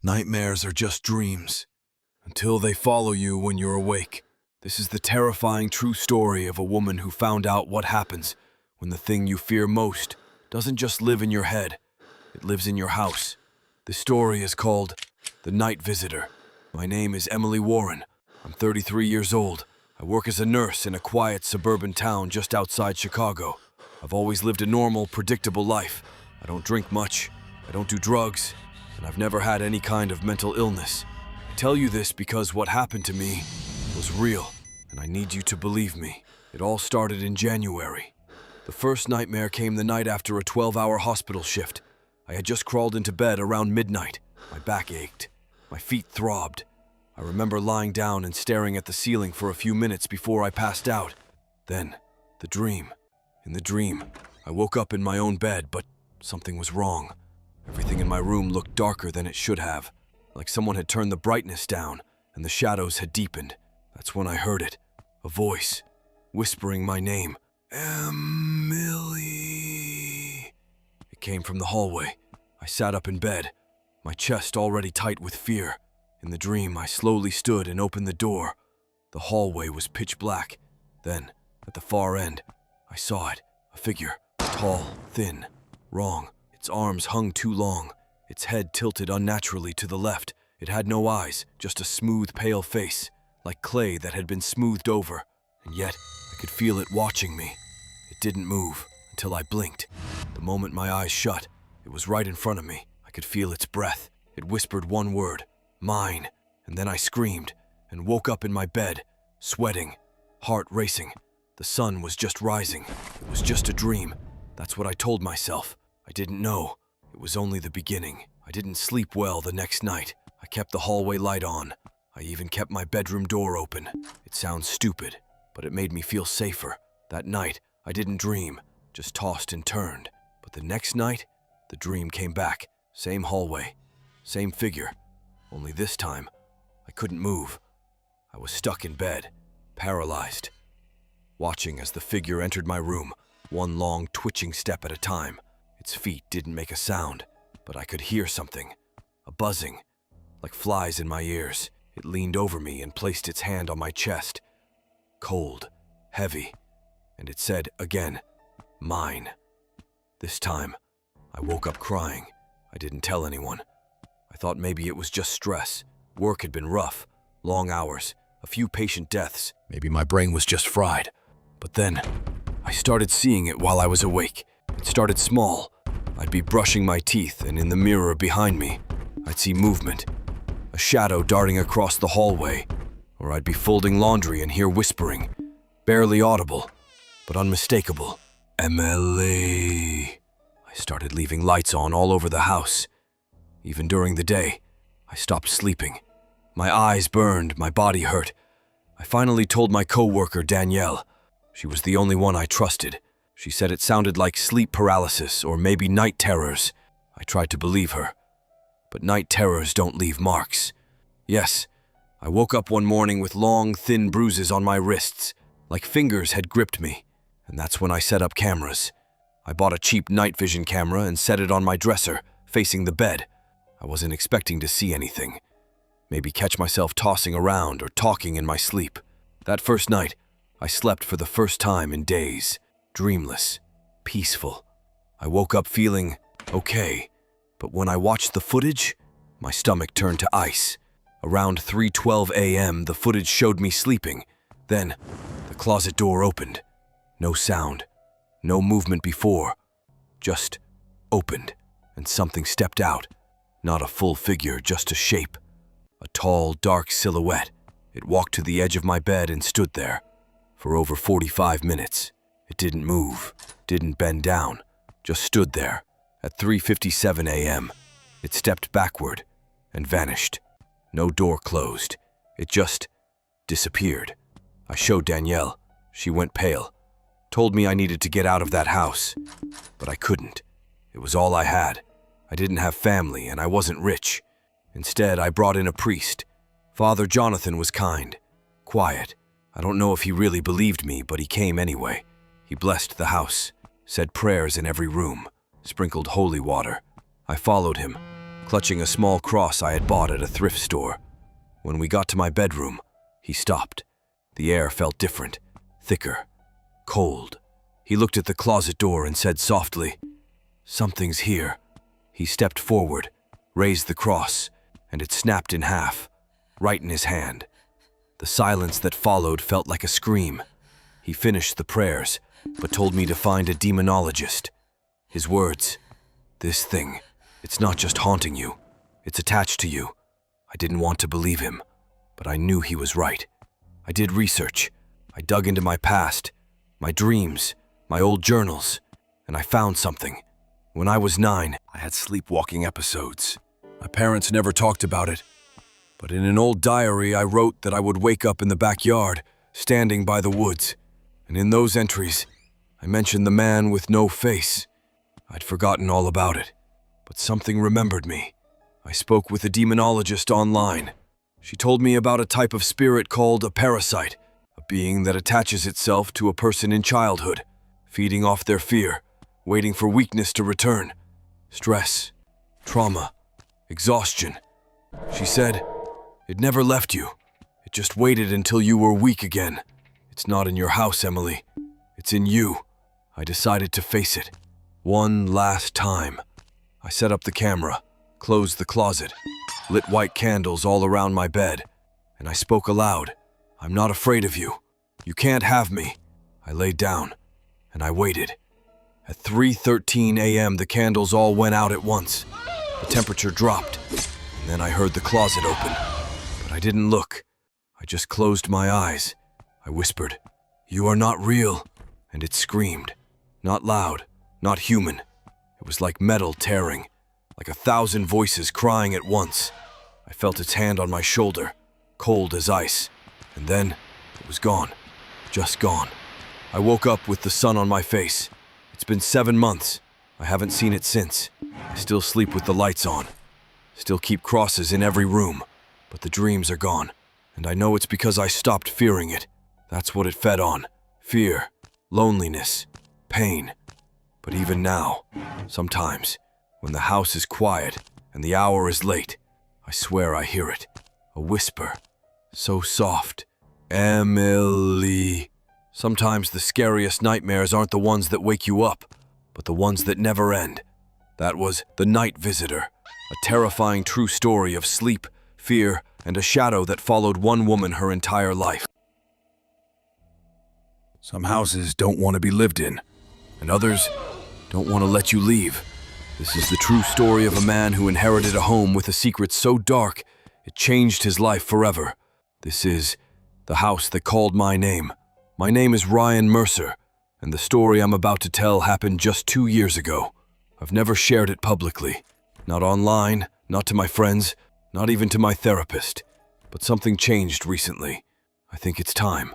Nightmares are just dreams, until they follow you when you're awake. This is the terrifying true story of a woman who found out what happens when the thing you fear most doesn't just live in your head, it lives in your house. This story is called The Night Visitor. My name is Emily Warren. I'm 33 years old. I work as a nurse in a quiet suburban town just outside Chicago. I've always lived a normal, predictable life. I don't drink much, I don't do drugs, and I've never had any kind of mental illness. I tell you this because what happened to me was real, and I need you to believe me. It all started in January. The first nightmare came the night after a 12-hour hospital shift. I had just crawled into bed around midnight. My back ached. My feet throbbed. I remember lying down and staring at the ceiling for a few minutes before I passed out. Then, the dream. In the dream, I woke up in my own bed, but something was wrong. Everything in my room looked darker than it should have, like someone had turned the brightness down and the shadows had deepened. That's when I heard it, a voice, whispering my name. Emily. It came from the hallway. I sat up in bed, my chest already tight with fear. In the dream, I slowly stood and opened the door. The hallway was pitch black. Then, at the far end, I saw it, a figure, tall, thin, wrong. Its arms hung too long, its head tilted unnaturally to the left. It had no eyes, just a smooth, pale face, like clay that had been smoothed over. And yet, I could feel it watching me. It didn't move until I blinked. The moment my eyes shut, it was right in front of me. I could feel its breath. It whispered one word, mine. And then I screamed and woke up in my bed, sweating, heart racing. The sun was just rising. It was just a dream. That's what I told myself. I didn't know. It was only the beginning. I didn't sleep well the next night. I kept the hallway light on. I even kept my bedroom door open. It sounds stupid, but it made me feel safer. That night, I didn't dream, just tossed and turned. But the next night, the dream came back. Same hallway, same figure. Only this time, I couldn't move. I was stuck in bed, paralyzed, watching as the figure entered my room, one long twitching step at a time. Its feet didn't make a sound, but I could hear something, a buzzing, like flies in my ears. It leaned over me and placed its hand on my chest, cold, heavy, and it said again, mine. This time, I woke up crying. I didn't tell anyone. I thought maybe it was just stress. Work had been rough, long hours, a few patient deaths. Maybe my brain was just fried. But then, I started seeing it while I was awake. It started small. I'd be brushing my teeth, and in the mirror behind me, I'd see movement, a shadow darting across the hallway, or I'd be folding laundry and hear whispering, barely audible, but unmistakable. Emily. I started leaving lights on all over the house. Even during the day, I stopped sleeping. My eyes burned, my body hurt. I finally told my coworker, Danielle. She was the only one I trusted. She said it sounded like sleep paralysis or maybe night terrors. I tried to believe her. But night terrors don't leave marks. Yes, I woke up one morning with long, thin bruises on my wrists, like fingers had gripped me. And that's when I set up cameras. I bought a cheap night vision camera and set it on my dresser, facing the bed. I wasn't expecting to see anything. Maybe catch myself tossing around or talking in my sleep. That first night, I slept for the first time in days. Dreamless, peaceful. I woke up feeling okay, but when I watched the footage, my stomach turned to ice. Around 3:12 a.m., the footage showed me sleeping. Then, the closet door opened. No sound, no movement before, just opened, and something stepped out. Not a full figure, just a shape. A tall, dark silhouette. It walked to the edge of my bed and stood there. For over 45 minutes. It didn't move, didn't bend down, just stood there. At 3:57 a.m., it stepped backward and vanished. No door closed. It just disappeared. I showed Danielle. She went pale. Told me I needed to get out of that house. But I couldn't. It was all I had. I didn't have family and I wasn't rich. Instead, I brought in a priest. Father Jonathan was kind, quiet. I don't know if he really believed me, but he came anyway. He blessed the house, said prayers in every room, sprinkled holy water. I followed him, clutching a small cross I had bought at a thrift store. When we got to my bedroom, he stopped. The air felt different, thicker, cold. He looked at the closet door and said softly, "Something's here." He stepped forward, raised the cross, and it snapped in half, right in his hand. The silence that followed felt like a scream. He finished the prayers, but told me to find a demonologist. His words, "This thing, it's not just haunting you, it's attached to you." I didn't want to believe him, but I knew he was right. I did research. I dug into my past, my dreams, my old journals, and I found something. When I was 9, I had sleepwalking episodes. My parents never talked about it, but in an old diary I wrote that I would wake up in the backyard, standing by the woods, and in those entries, I mentioned the man with no face. I'd forgotten all about it, but something remembered me. I spoke with a demonologist online. She told me about a type of spirit called a parasite, a being that attaches itself to a person in childhood, feeding off their fear, waiting for weakness to return. Stress, trauma, exhaustion. She said, "It never left you. It just waited until you were weak again. It's not in your house, Emily. It's in you." I decided to face it. One last time. I set up the camera, closed the closet, lit white candles all around my bed, and I spoke aloud. "I'm not afraid of you. You can't have me." I laid down, and I waited. At 3:13 a.m., the candles all went out at once. The temperature dropped, and then I heard the closet open. But I didn't look. I just closed my eyes. I whispered, "You are not real," and it screamed. Not loud, not human. It was like metal tearing, like 1,000 voices crying at once. I felt its hand on my shoulder, cold as ice, and then it was gone, just gone. I woke up with the sun on my face. It's been 7 months. I haven't seen it since. I still sleep with the lights on, still keep crosses in every room, but the dreams are gone, and I know it's because I stopped fearing it. That's what it fed on. Fear, loneliness, pain. But even now, sometimes, when the house is quiet and the hour is late, I swear I hear it. A whisper, so soft. "Emily." Sometimes the scariest nightmares aren't the ones that wake you up, but the ones that never end. That was The Night Visitor, a terrifying true story of sleep, fear, and a shadow that followed one woman her entire life. Some houses don't want to be lived in, and others don't want to let you leave. This is the true story of a man who inherited a home with a secret so dark it changed his life forever. This is The House That Called My Name. My name is Ryan Mercer, and the story I'm about to tell happened just 2 years ago. I've never shared it publicly. Not online, not to my friends, not even to my therapist. But something changed recently. I think it's time.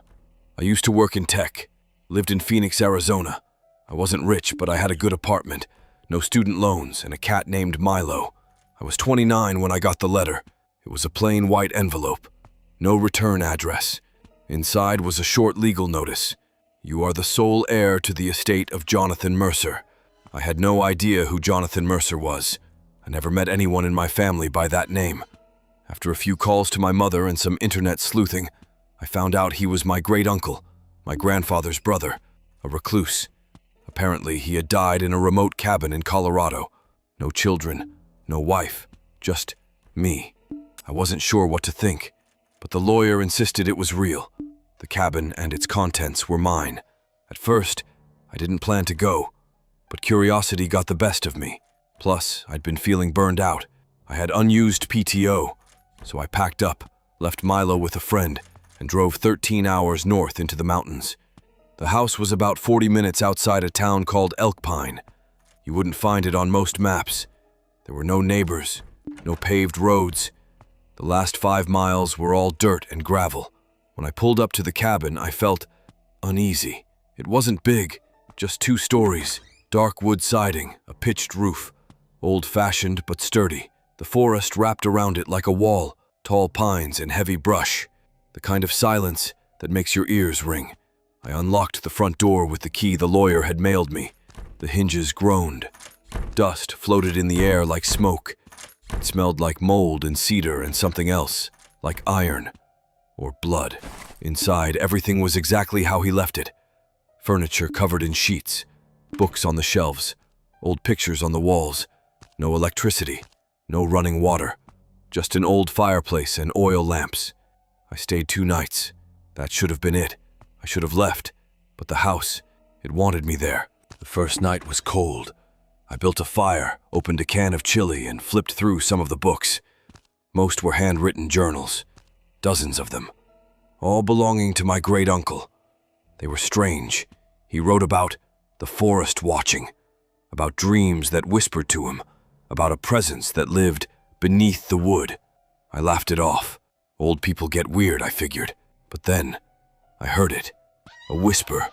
I used to work in tech, lived in Phoenix, Arizona. I wasn't rich, but I had a good apartment, no student loans, and a cat named Milo. I was 29 when I got the letter. It was a plain white envelope. No return address. Inside was a short legal notice. "You are the sole heir to the estate of Jonathan Mercer." I had no idea who Jonathan Mercer was. I never met anyone in my family by that name. After a few calls to my mother and some internet sleuthing, I found out he was my great-uncle, my grandfather's brother, a recluse. Apparently, he had died in a remote cabin in Colorado. No children, no wife, just me. I wasn't sure what to think, but the lawyer insisted it was real. The cabin and its contents were mine. At first, I didn't plan to go, but curiosity got the best of me. Plus, I'd been feeling burned out. I had unused PTO, so I packed up, left Milo with a friend, and drove 13 hours north into the mountains. The house was about 40 minutes outside a town called Elk Pine. You wouldn't find it on most maps. There were no neighbors, no paved roads. The last 5 miles were all dirt and gravel. When I pulled up to the cabin, I felt uneasy. It wasn't big, just 2 stories, dark wood siding, a pitched roof. Old-fashioned but sturdy. The forest wrapped around it like a wall, tall pines and heavy brush. The kind of silence that makes your ears ring. I unlocked the front door with the key the lawyer had mailed me. The hinges groaned. Dust floated in the air like smoke. It smelled like mold and cedar and something else, like iron or blood. Inside, everything was exactly how he left it. Furniture covered in sheets, books on the shelves, old pictures on the walls, no electricity, no running water, just an old fireplace and oil lamps. I stayed 2 nights. That should have been it. I should have left, but the house, it wanted me there. The first night was cold. I built a fire, opened a can of chili, and flipped through some of the books. Most were handwritten journals, dozens of them, all belonging to my great-uncle. They were strange. He wrote about the forest watching, about dreams that whispered to him, about a presence that lived beneath the wood. I laughed it off. Old people get weird, I figured. But then, I heard it. A whisper.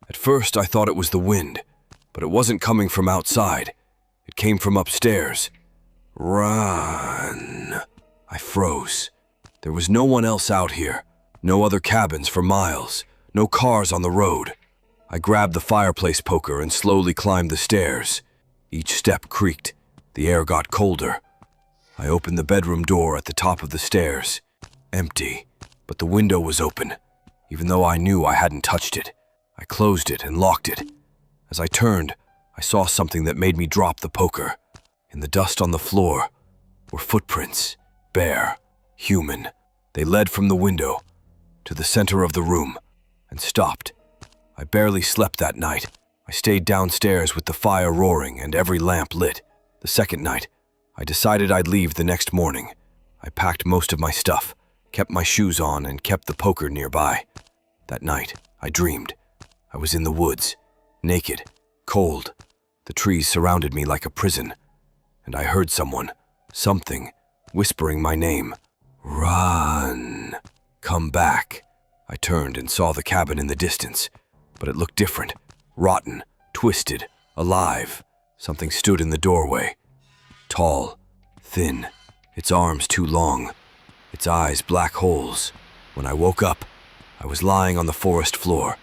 At first, I thought it was the wind, but it wasn't coming from outside. It came from upstairs. Run. I froze. There was no one else out here. No other cabins for miles. No cars on the road. I grabbed the fireplace poker and slowly climbed the stairs. Each step creaked. The air got colder. I opened the bedroom door at the top of the stairs. Empty, but the window was open, even though I knew I hadn't touched it. I closed it and locked it. As I turned, I saw something that made me drop the poker. In the dust on the floor were footprints, bare, human. They led from the window to the center of the room and stopped. I barely slept that night. I stayed downstairs with the fire roaring and every lamp lit. The second night, I decided I'd leave the next morning. I packed most of my stuff, kept my shoes on, and kept the poker nearby. That night, I dreamed. I was in the woods, naked, cold. The trees surrounded me like a prison, and I heard something, whispering my name. Run. Come back. I turned and saw the cabin in the distance, but it looked different, rotten, twisted, alive. Something stood in the doorway. Tall, thin, its arms too long, its eyes black holes. When I woke up, I was lying on the forest floor,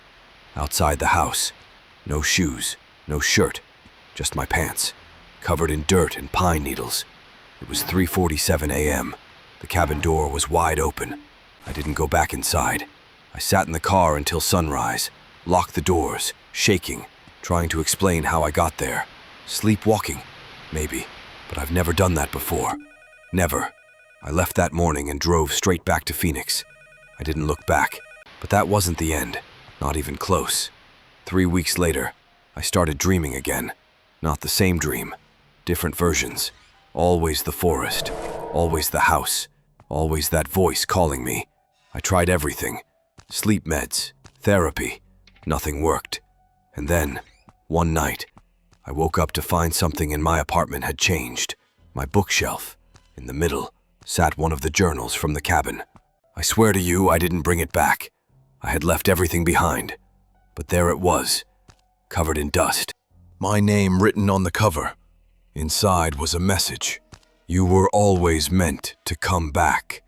outside the house. No shoes, no shirt, just my pants, covered in dirt and pine needles. It was 3:47 a.m. The cabin door was wide open. I didn't go back inside. I sat in the car until sunrise, locked the doors, shaking, trying to explain how I got there. Sleepwalking, maybe, but I've never done that before. Never. I left that morning and drove straight back to Phoenix. I didn't look back, but that wasn't the end, not even close. 3 weeks later, I started dreaming again. Not the same dream, different versions. Always the forest, always the house, always that voice calling me. I tried everything. Sleep meds, therapy. Nothing worked. And then, one night, I woke up to find something in my apartment had changed. My bookshelf. In the middle sat one of the journals from the cabin. I swear to you, I didn't bring it back. I had left everything behind. But there it was, covered in dust. My name written on the cover. Inside was a message. You were always meant to come back.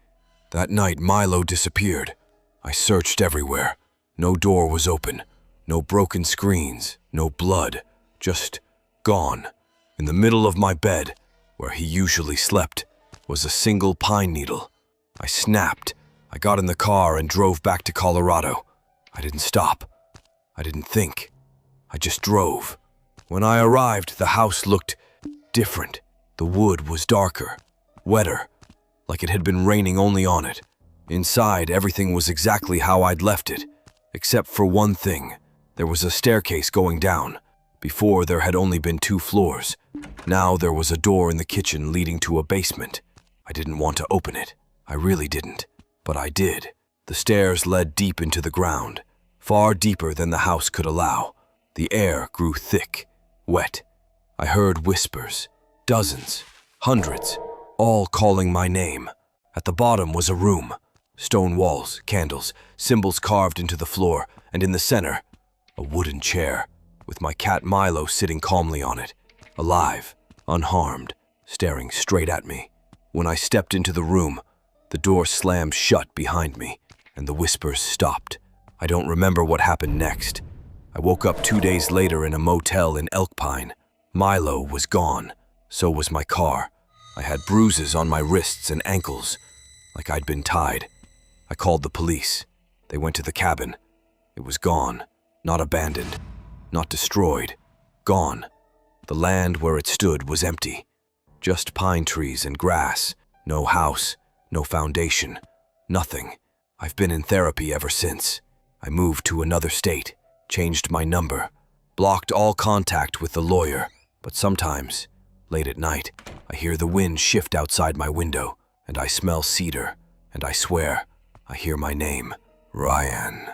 That night, Milo disappeared. I searched everywhere. No door was open. No broken screens. No blood. Just gone. In the middle of my bed, where he usually slept, was a single pine needle. I snapped. I got in the car and drove back to Colorado. I didn't stop. I didn't think. I just drove. When I arrived, the house looked different. The wood was darker, wetter, like it had been raining only on it. Inside, everything was exactly how I'd left it, except for one thing. There was a staircase going down. Before, there had only been 2 floors. Now there was a door in the kitchen leading to a basement. I didn't want to open it. I really didn't. But I did. The stairs led deep into the ground, far deeper than the house could allow. The air grew thick, wet. I heard whispers, dozens, hundreds, all calling my name. At the bottom was a room. Stone walls, candles, symbols carved into the floor, and in the center, a wooden chair, with my cat Milo sitting calmly on it, alive, unharmed, staring straight at me. When I stepped into the room, the door slammed shut behind me, and the whispers stopped. I don't remember what happened next. I woke up 2 days later in a motel in Elk Pine. Milo was gone. So was my car. I had bruises on my wrists and ankles, like I'd been tied. I called the police. They went to the cabin. It was gone, not abandoned, not destroyed, gone. The land where it stood was empty. Just pine trees and grass, no house, no foundation, nothing. I've been in therapy ever since. I moved to another state, changed my number, blocked all contact with the lawyer, but sometimes, late at night, I hear the wind shift outside my window, and I smell cedar, and I swear, I hear my name, Ryan.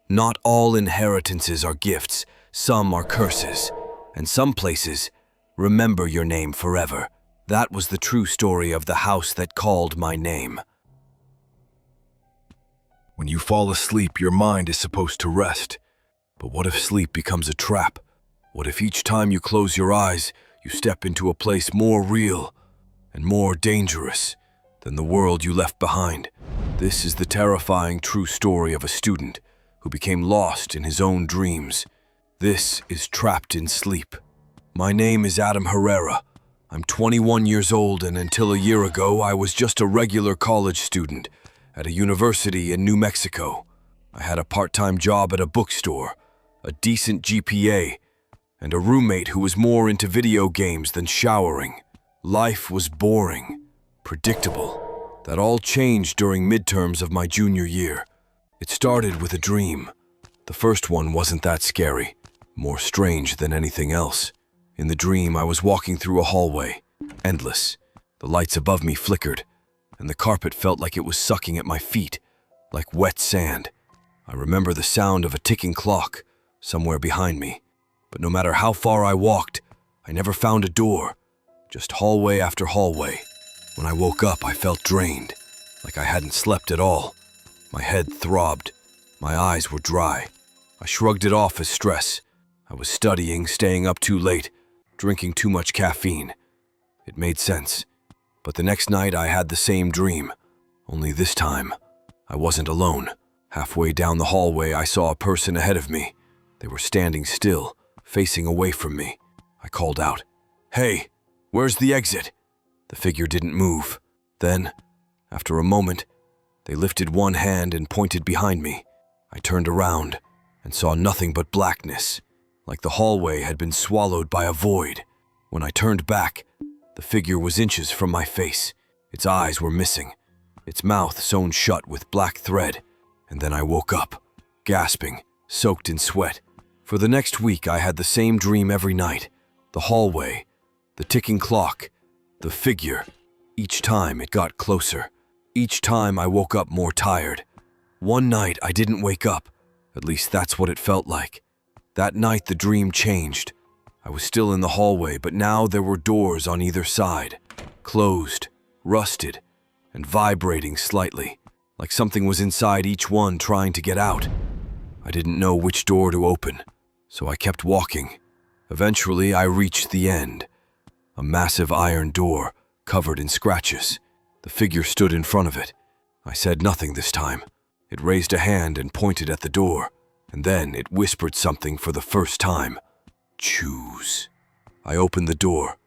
Not all inheritances are gifts, some are curses, and some places remember your name forever. That was the true story of the house that called my name. When you fall asleep, your mind is supposed to rest. But what if sleep becomes a trap? What if each time you close your eyes, you step into a place more real and more dangerous than the world you left behind? This is the terrifying true story of a student who became lost in his own dreams. This is Trapped in Sleep. My name is Adam Herrera. I'm 21 years old, and until a year ago, I was just a regular college student at a university in New Mexico. I had a part-time job at a bookstore, a decent GPA, and a roommate who was more into video games than showering. Life was boring, predictable. That all changed during midterms of my junior year. It started with a dream. The first one wasn't that scary, more strange than anything else. In the dream, I was walking through a hallway, endless. The lights above me flickered, and the carpet felt like it was sucking at my feet, like wet sand. I remember the sound of a ticking clock somewhere behind me, but no matter how far I walked, I never found a door, just hallway after hallway. When I woke up, I felt drained, like I hadn't slept at all. My head throbbed, my eyes were dry. I shrugged it off as stress. I was studying, staying up too late, drinking too much caffeine. It made sense. But the next night I had the same dream, only this time I wasn't alone. Halfway down the hallway I saw a person ahead of me. They were standing still, facing away from me. I called out, "Hey, where's the exit?" The figure didn't move. Then, after a moment, they lifted one hand and pointed behind me. I turned around and saw nothing but blackness, like the hallway had been swallowed by a void. When I turned back, the figure was inches from my face. Its eyes were missing, its mouth sewn shut with black thread. And then I woke up, gasping, soaked in sweat. For the next week, I had the same dream every night. The hallway, the ticking clock, the figure. Each time it got closer. Each time I woke up more tired. One night I didn't wake up. At least that's what it felt like. That night the dream changed. I was still in the hallway, but now there were doors on either side. Closed, rusted, and vibrating slightly, like something was inside each one trying to get out. I didn't know which door to open, so I kept walking. Eventually I reached the end. A massive iron door, covered in scratches. The figure stood in front of it. I said nothing this time. It raised a hand and pointed at the door, and then it whispered something for the first time. "Choose." I opened the door.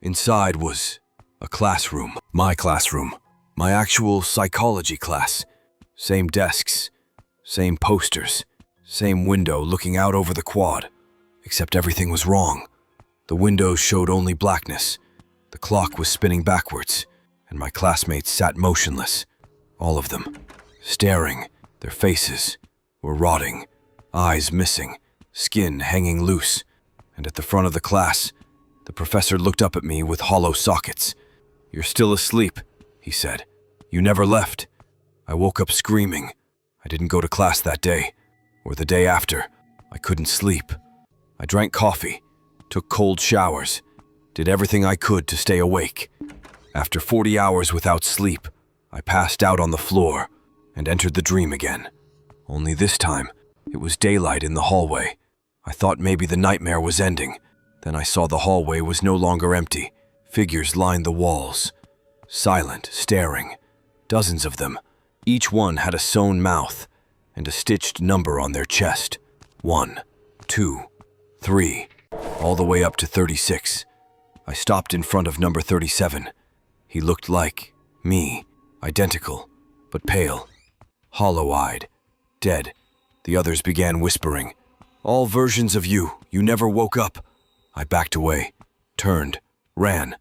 Inside was a classroom. My classroom. My actual psychology class. Same desks, same posters, same window looking out over the quad. Except everything was wrong. The windows showed only blackness. The clock was spinning backwards, and my classmates sat motionless. All of them, staring. Their faces were rotting, eyes missing, skin hanging loose. And at the front of the class, the professor looked up at me with hollow sockets. "You're still asleep," he said. "You never left." I woke up screaming. I didn't go to class that day, or the day after. I couldn't sleep. I drank coffee, took cold showers, did everything I could to stay awake. After 40 hours without sleep, I passed out on the floor and entered the dream again. Only this time, it was daylight in the hallway. I thought maybe the nightmare was ending. Then I saw the hallway was no longer empty. Figures lined the walls, silent, staring. Dozens of them. Each one had a sewn mouth and a stitched number on their chest. 1, 2, 3, all the way up to 36. I stopped in front of number 37. He looked like me, identical, but pale, hollow-eyed, dead. The others began whispering, "All versions of you, you never woke up." I backed away, turned, ran,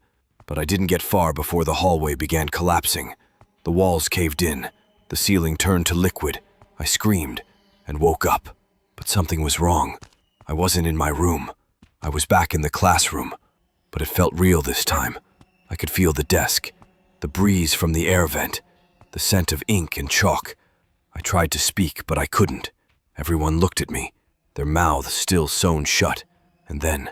but I didn't get far before the hallway began collapsing. The walls caved in, the ceiling turned to liquid. I screamed and woke up, but something was wrong. I wasn't in my room. I was back in the classroom, but it felt real this time. I could feel the desk, the breeze from the air vent, the scent of ink and chalk. I tried to speak, but I couldn't. Everyone looked at me, their mouths still sewn shut. And then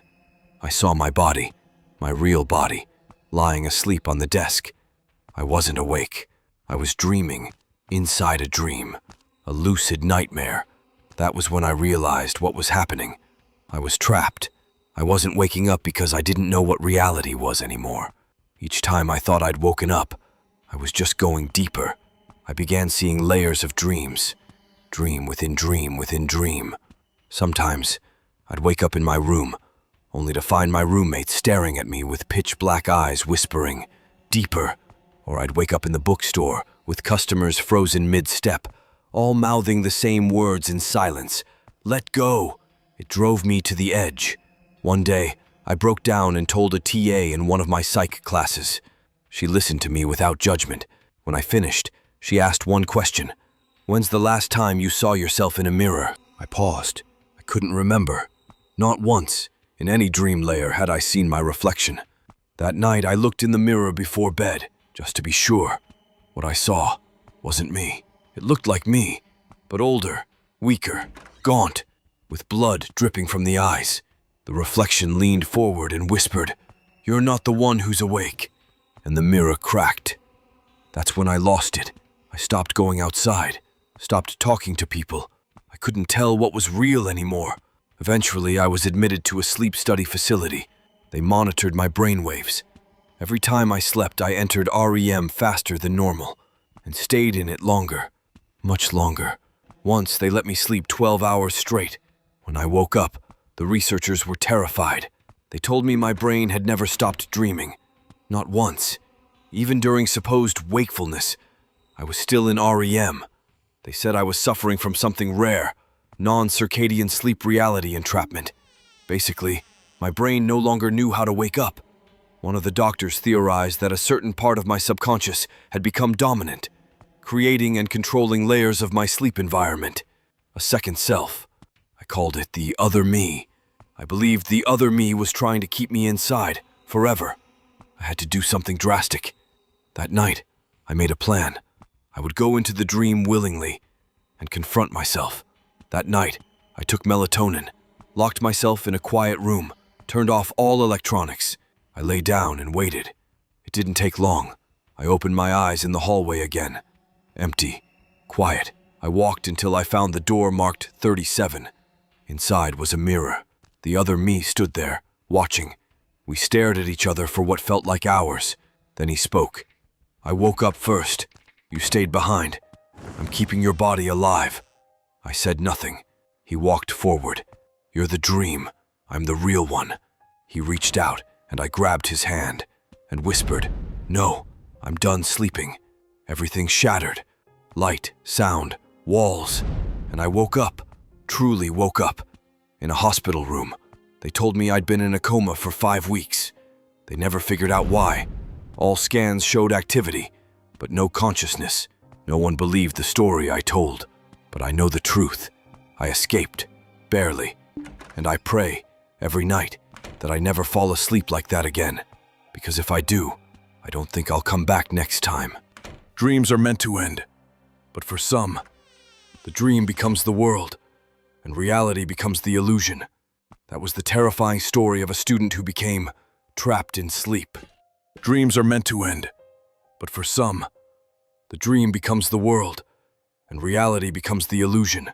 I saw my body, my real body, lying asleep on the desk. I wasn't awake. I was dreaming, inside a dream, a lucid nightmare. That was when I realized what was happening. I was trapped. I wasn't waking up because I didn't know what reality was anymore. Each time I thought I'd woken up, I was just going deeper. I began seeing layers of dreams, dream within dream within dream. Sometimes I'd wake up in my room, only to find my roommate staring at me with pitch-black eyes whispering, "Deeper." Or I'd wake up in the bookstore with customers frozen mid-step, all mouthing the same words in silence. "Let go." It drove me to the edge. One day, I broke down and told a TA in one of my psych classes. She listened to me without judgment. When I finished, she asked one question. "When's the last time you saw yourself in a mirror?" I paused. I couldn't remember. Not once, in any dream layer, had I seen my reflection. That night, I looked in the mirror before bed, just to be sure. What I saw wasn't me. It looked like me, but older, weaker, gaunt, with blood dripping from the eyes. The reflection leaned forward and whispered, "You're not the one who's awake." And the mirror cracked. That's when I lost it. I stopped going outside, stopped talking to people. I couldn't tell what was real anymore. Eventually, I was admitted to a sleep study facility. They monitored my brainwaves. Every time I slept, I entered REM faster than normal and stayed in it longer, much longer. Once, they let me sleep 12 hours straight. When I woke up, the researchers were terrified. They told me my brain had never stopped dreaming. Not once. Even during supposed wakefulness, I was still in REM. They said I was suffering from something rare, non-circadian sleep reality entrapment. Basically, my brain no longer knew how to wake up. One of the doctors theorized that a certain part of my subconscious had become dominant, creating and controlling layers of my sleep environment. A second self. I called it the other me. I believed the other me was trying to keep me inside, forever. I had to do something drastic. That night, I made a plan. I would go into the dream willingly and confront myself. That night, I took melatonin, locked myself in a quiet room, turned off all electronics. I lay down and waited. It didn't take long. I opened my eyes in the hallway again. Empty, quiet. I walked until I found the door marked 37. Inside was a mirror. The other me stood there, watching. We stared at each other for what felt like hours. Then he spoke. "I woke up first. You stayed behind. I'm keeping your body alive." I said nothing. He walked forward. "You're the dream. I'm the real one." He reached out, and I grabbed his hand and whispered, "No, I'm done sleeping." Everything shattered. Light, sound, walls. And I woke up, truly woke up, in a hospital room. They told me I'd been in a coma for 5 weeks. They never figured out why. All scans showed activity, but no consciousness. No one believed the story I told. But I know the truth. I escaped, barely. And I pray, every night, that I never fall asleep like that again. Because if I do, I don't think I'll come back next time. Dreams are meant to end. But for some, the dream becomes the world, and reality becomes the illusion. That was the terrifying story of a student who became trapped in sleep. Dreams are meant to end. But for some, the dream becomes the world, and reality becomes the illusion.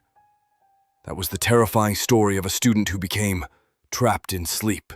That was the terrifying story of a student who became trapped in sleep.